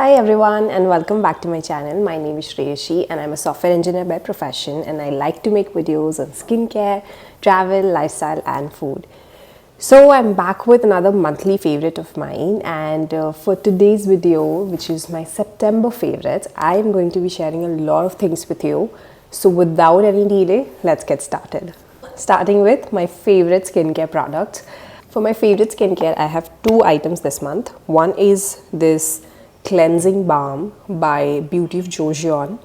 Hi everyone and welcome back to my channel. My name is Shreyashi and I'm a software engineer by profession, and I like to make videos on skincare, travel, lifestyle and food. So I'm back with another monthly favorite of mine, and for today's video, which is my September favorite, I am going to be sharing a lot of things with you. So without any delay, let's get started. Starting with my favorite skincare products. For my favorite skincare, I have two items this month. One is this cleansing balm by Beauty of Joseon.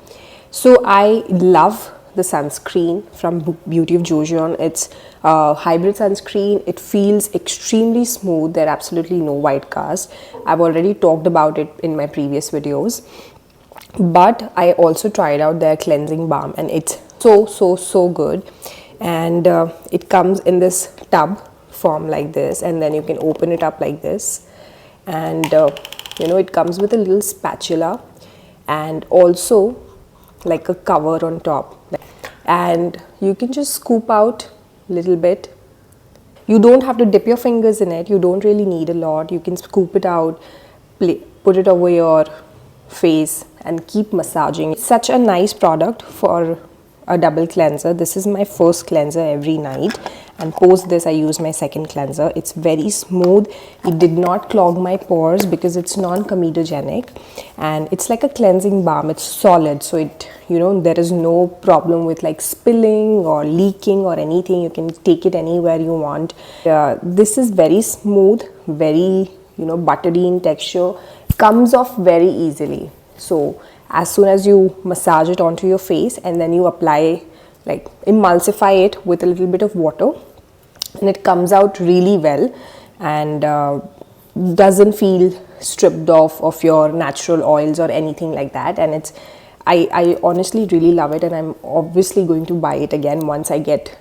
So I love the sunscreen from Beauty of Joseon. It's a hybrid sunscreen. It feels extremely smooth. There are absolutely no white cast. I've already talked about it in my previous videos, but I also tried out their cleansing balm and it's so good. And it comes in this tub form like this, and then you can open it up like this, and it comes with a little spatula and also like a cover on top, and you can just scoop out a little bit. You don't have to dip your fingers in it. You don't really need a lot. You can scoop it out, put it over your face and keep massaging. It's such a nice product for a double cleanser. This is my first cleanser every night, and post this I use my second cleanser. It's very smooth. It did not clog my pores because it's non-comedogenic, and it's like a cleansing balm. It's solid, so it there is no problem with like spilling or leaking or anything. You can take it anywhere you want. This is very smooth, very buttery in texture, comes off very easily. So as soon as you massage it onto your face and then you apply, like emulsify it with a little bit of water, and it comes out really well and doesn't feel stripped off of your natural oils or anything like that. And I honestly really love it, and I'm obviously going to buy it again once I get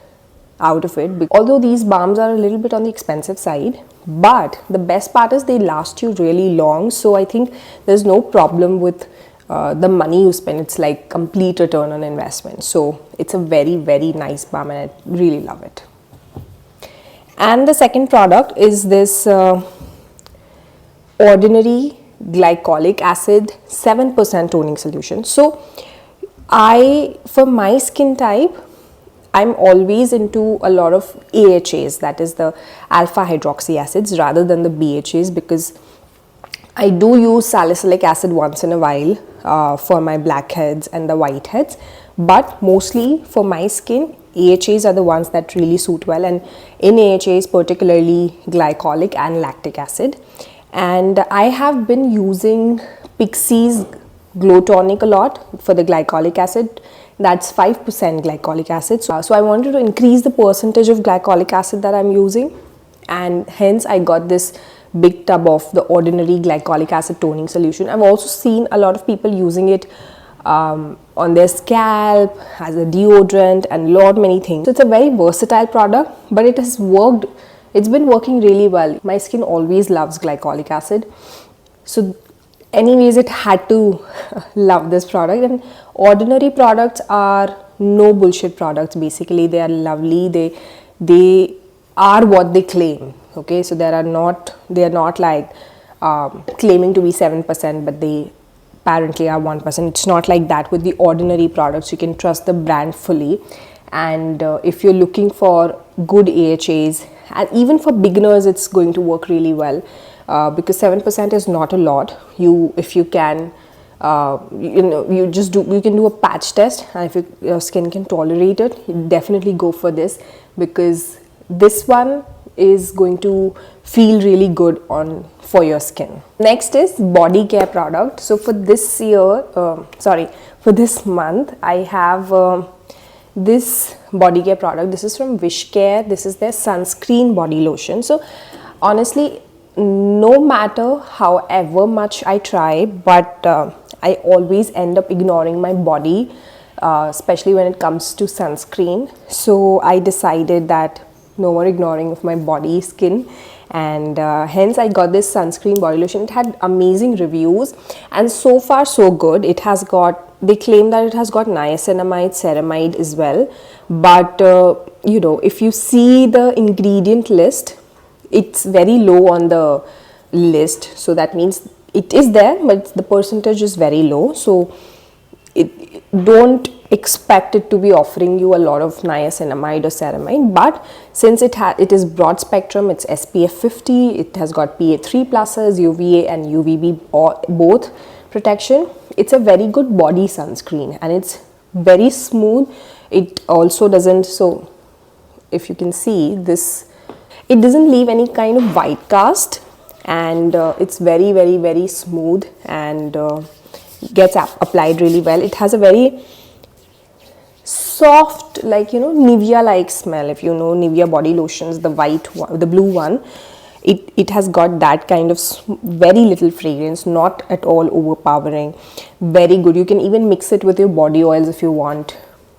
out of it. Although these balms are a little bit on the expensive side, but the best part is they last you really long. So I think there's no problem with the money you spend. It's like complete return on investment. So it's a very nice balm and I really love it. And the second product is this Ordinary Glycolic Acid 7% toning solution. So for my skin type, I'm always into a lot of AHAs, that is the alpha hydroxy acids, rather than the BHAs, because I do use salicylic acid once in a while for my blackheads and the whiteheads, but mostly for my skin, AHAs are the ones that really suit well, and in AHAs particularly glycolic and lactic acid. And I have been using Pixie's Glow Tonic a lot for the glycolic acid. That's 5% glycolic acid. So I wanted to increase the percentage of glycolic acid that I'm using, and hence I got this big tub of the Ordinary Glycolic Acid toning solution. I've also seen a lot of people using it on their scalp as a deodorant and many things. So it's a very versatile product, but it has worked. It's been working really well. My skin always loves glycolic acid, so anyways it had to love this product. And Ordinary products are no bullshit products. Basically they are lovely. They are what they claim. Okay, so they are not like claiming to be 7%, but they apparently are 1%. It's not like that with the Ordinary products. You can trust the brand fully. And if you're looking for good AHAs, and even for beginners, it's going to work really well because 7% is not a lot. If you can, you can do a patch test, and if your skin can tolerate it, you definitely go for this, because this one is going to feel really good for your skin. Next is body care product. So for this month, I have this body care product. This is from Wishcare. This is their sunscreen body lotion. So honestly, no matter however much I try, but I always end up ignoring my body, especially when it comes to sunscreen. So I decided that no more ignoring of my body skin, and hence I got this sunscreen body lotion. It had amazing reviews, and so far so good. They claim that it has got niacinamide, ceramide as well, but if you see the ingredient list, it's very low on the list. So that means it is there, but the percentage is very low. So don't expect it to be offering you a lot of niacinamide or ceramide, but since it is broad spectrum, it's SPF 50, it has got PA3 pluses, UVA and UVB both protection. It's a very good body sunscreen and it's very smooth. It also doesn't, so if you can see this, it doesn't leave any kind of white cast, and it's very, very, very smooth and gets applied really well. It has a very soft, like, you know, Nivea like smell. If you know Nivea body lotions, the white one, the blue one, it has got that kind of very little fragrance, not at all overpowering, very good. You can even mix it with your body oils if you want,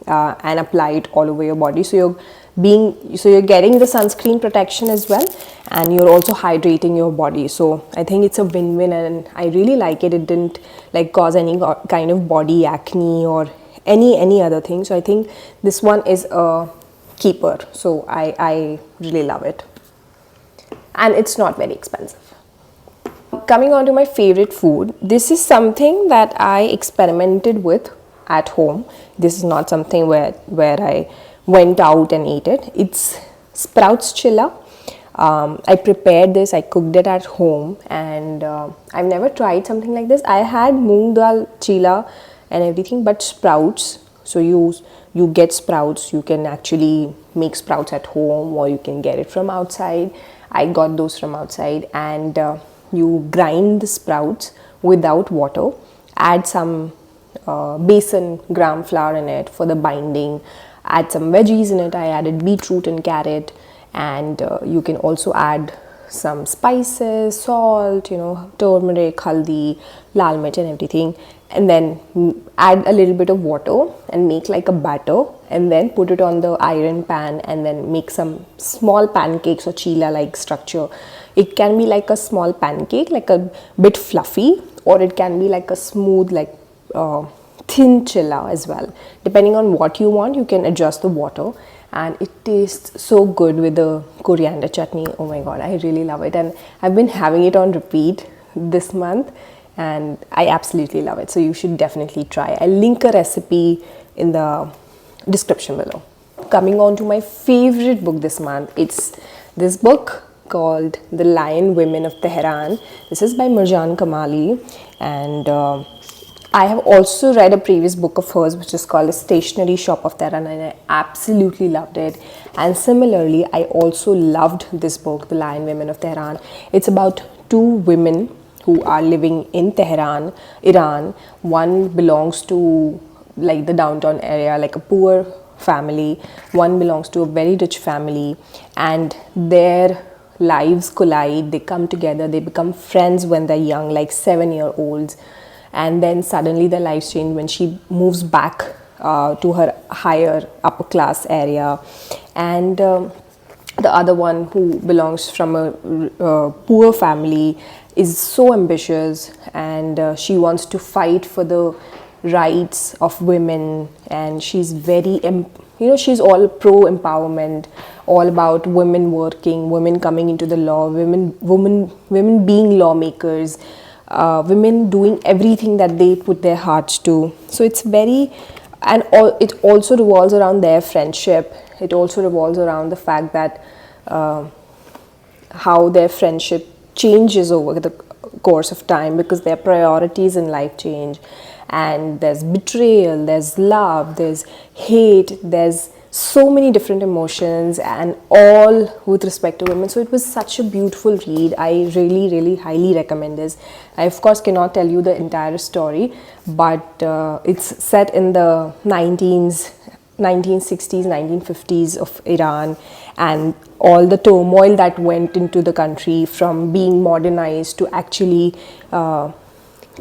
and apply it all over your body. So you're getting the sunscreen protection as well, and you're also hydrating your body. So I think it's a win-win, and I really like it. It didn't like cause any kind of body acne or any other thing. So I think this one is a keeper. So I really love it, and it's not very expensive. Coming on to my favorite food, this is something that I experimented with at home. This is not something where I went out and ate it. It's Sprouts Chilla. I prepared this, I cooked it at home, and I've never tried something like this. I had moong dal chilla and everything, but sprouts, so you get sprouts, you can actually make sprouts at home or you can get it from outside. I got those from outside, and you grind the sprouts without water, add some besan gram flour in it for the binding, add some veggies in it. I added beetroot and carrot, and you can also add some spices, salt, you know, turmeric, haldi, lal mirch and everything, and then add a little bit of water and make like a batter, and then put it on the iron pan, and then make some small pancakes or chilla like structure. It can be like a small pancake, like a bit fluffy, or it can be like a smooth, like thin chilla as well. Depending on what you want, you can adjust the water, and it tastes so good with the coriander chutney. Oh my god, I really love it, and I've been having it on repeat this month, and I absolutely love it. So you should definitely try. I'll link a recipe in the description below. Coming on to my favorite book this month, it's this book called The Lion Women of Tehran. This is by Marjan Kamali, and I have also read a previous book of hers which is called The Stationery Shop of Tehran, and I absolutely loved it. And similarly, I also loved this book, The Lion Women of Tehran. It's about two women who are living in Tehran, Iran. One belongs to like the downtown area, like a poor family. One belongs to a very rich family, and their lives collide. They come together, they become friends when they're young, like 7-year-olds. And then suddenly their lives change when she moves back to her higher upper class area. And the other one, who belongs from a poor family, is so ambitious, and she wants to fight for the rights of women, and she's very, she's all pro empowerment, all about women working, women coming into the law, women being lawmakers, women doing everything that they put their hearts to. So it's very, and it also revolves around their friendship. It also revolves around the fact that how their friendship changes over the course of time, because their priorities in life change, and there's betrayal, there's love, there's hate, there's so many different emotions, and all with respect to women. So it was such a beautiful read. I really, really highly recommend this. I of course cannot tell you the entire story, but it's set in the 1960s, 1950s of Iran, and all the turmoil that went into the country, from being modernized to actually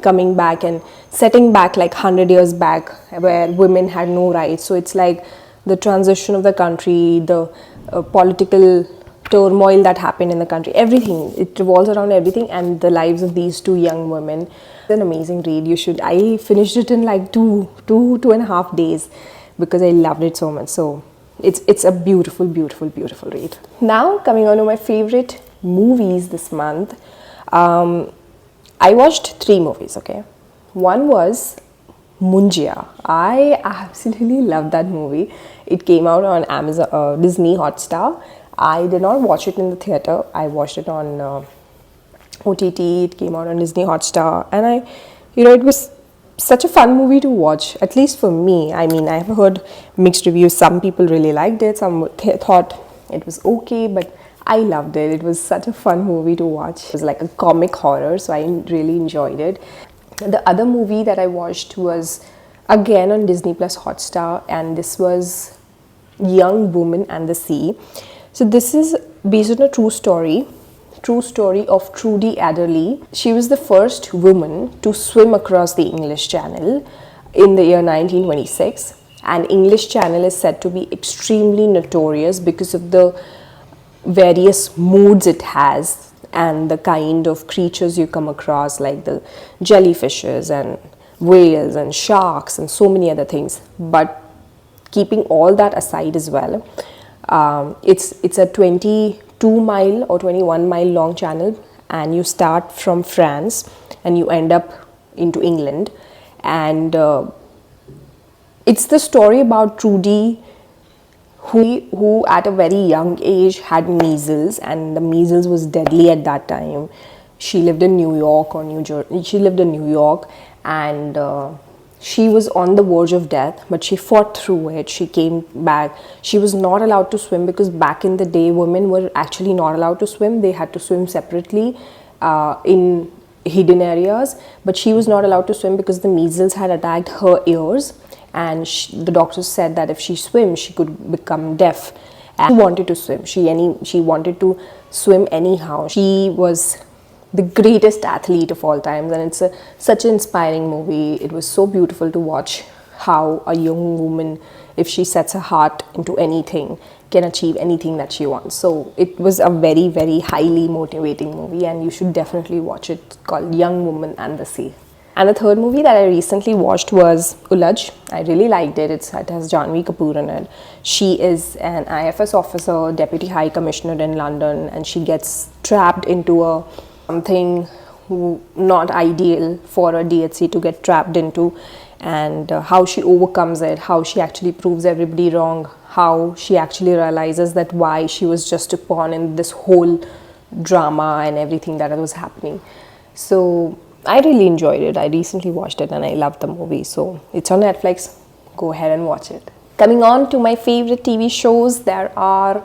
coming back and setting back like 100 years back, where women had no rights. So it's like the transition of the country, the political turmoil that happened in the country, everything. It revolves around everything, and the lives of these two young women. It's an amazing read. You should. I finished it in like two and a half days because I loved it so much. So it's a beautiful, beautiful, beautiful read. Now coming on to my favorite movies this month. I watched 3 movies, okay? One was Munjia. I absolutely love that movie. It came out on Amazon, Disney Hotstar. I did not watch it in the theater. I watched it on OTT. It came out on Disney Hotstar, and it was such a fun movie to watch. At least for me. I mean, I've heard mixed reviews. Some people really liked it. Some thought it was okay, but I loved it. It was such a fun movie to watch. It was like a comic horror, so I really enjoyed it. The other movie that I watched was again on Disney Plus Hotstar, and this was Young Woman and the Sea. So this is based on a true story of Trudy Adderley. She was the first woman to swim across the English Channel in the year 1926, and English Channel is said to be extremely notorious because of the various moods it has and the kind of creatures you come across, like the jellyfishes and whales and sharks and so many other things. But keeping all that aside as well, it's a 22-mile or 21-mile long channel, and you start from France and you end up into England, and it's the story about Trudy, who at a very young age had measles, and the measles was deadly at that time. She lived in New York or New Jersey. She lived in New York, and she was on the verge of death, but she fought through it. She came back. She was not allowed to swim because back in the day, women were actually not allowed to swim. They had to swim separately in hidden areas, but she was not allowed to swim because the measles had attacked her ears, and the doctors said that if she swims, she could become deaf. And she wanted to swim. She wanted to swim anyhow. She was the greatest athlete of all times, and it's such an inspiring movie. It was so beautiful to watch how a young woman, if she sets her heart into anything, can achieve anything that she wants. So it was a very, very highly motivating movie, and you should definitely watch it. It's called Young Woman and the Sea. And the third movie that I recently watched was Ulaj. I really liked it. It has Janhvi Kapoor in it. She is an IFS officer, Deputy High Commissioner in London, and she gets trapped into something not ideal for a DHC to get trapped into, and how she overcomes it, how she actually proves everybody wrong, how she actually realizes that why she was just a pawn in this whole drama and everything that was happening. So I really enjoyed it. I recently watched it and I loved the movie. So it's on Netflix. Go ahead and watch it. Coming on to my favorite TV shows, there are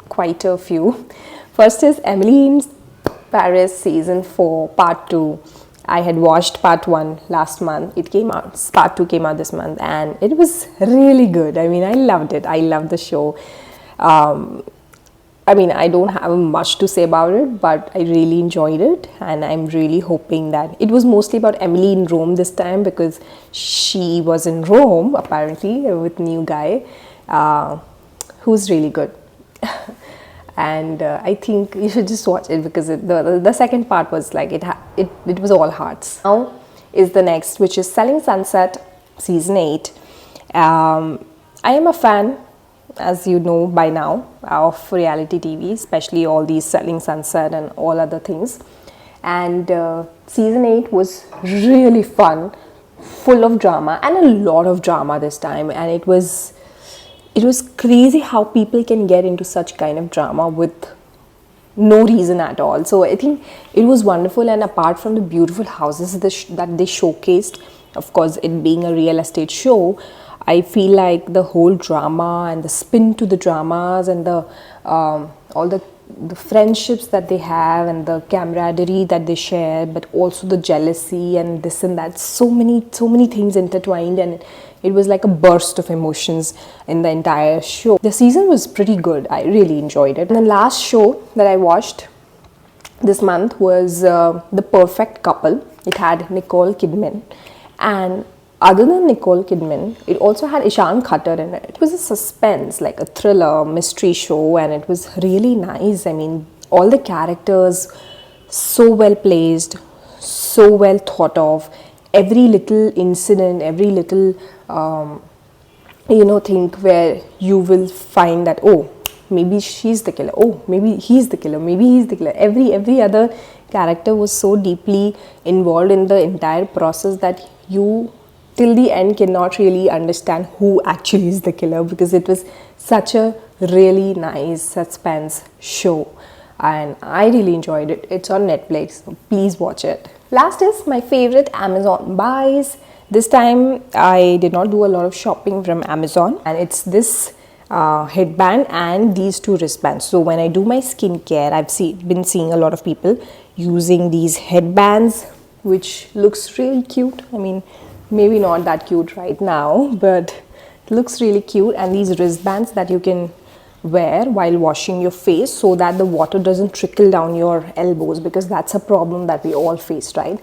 quite a few. First is Emily in Paris Season 4 Part 2. I had watched Part 1 last month. It came out. Part 2 came out this month, and it was really good. I mean, I loved it. I loved the show. I mean, I don't have much to say about it, but I really enjoyed it, and I'm really hoping that it was mostly about Emily in Rome this time, because she was in Rome apparently with new guy who's really good. And I think you should just watch it, because the second part was like it was all hearts. Now is the next, which is Selling Sunset Season 8. I am a fan, as you know by now, of reality TV, especially all these Selling Sunset and all other things. And Season 8 was really fun, full of drama, and a lot of drama this time. And it was crazy how people can get into such kind of drama with no reason at all. So I think it was wonderful, and apart from the beautiful houses that they showcased, of course it being a real estate show, I feel like the whole drama and the spin to the dramas and the all the friendships that they have and the camaraderie that they share, but also the jealousy and this and that, so many things intertwined, and it was like a burst of emotions in the entire show. The season was pretty good. I really enjoyed it. And the last show that I watched this month was The Perfect Couple. It had Nicole Kidman, and other than Nicole Kidman, it also had Ishan Khatter in it. It was a suspense, like a thriller, mystery show, and it was really nice. I mean, all the characters so well placed, so well thought of. Every little incident, every little thing where you will find that, oh, maybe she's the killer, oh, maybe he's the killer, maybe he's the killer. Every other character was so deeply involved in the entire process that you till the end cannot really understand who actually is the killer, because it was such a really nice suspense show and I really enjoyed it. It's on Netflix, so please watch it. Last is my favorite Amazon buys. This time I did not do a lot of shopping from Amazon, and it's this headband and these two wristbands. So when I do my skincare, been seeing a lot of people using these headbands, which looks really cute. I mean, maybe not that cute right now, but it looks really cute. And these wristbands that you can wear while washing your face so that the water doesn't trickle down your elbows, because that's a problem that we all face, right?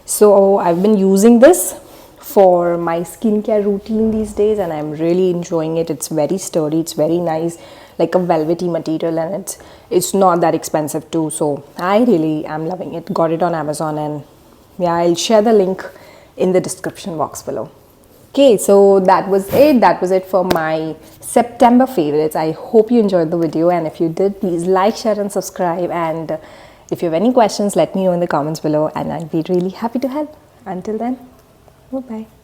So I've been using this for my skincare routine these days and I'm really enjoying it. It's very sturdy, it's very nice, like a velvety material, and it's not that expensive too. So I really am loving it. Got it on Amazon, and yeah, I'll share the link in the description box below. Okay, so that was it for my September favorites. I hope you enjoyed the video, and if you did, please like, share and subscribe. And if you have any questions, let me know in the comments below and I'll be really happy to help. Until then, bye bye.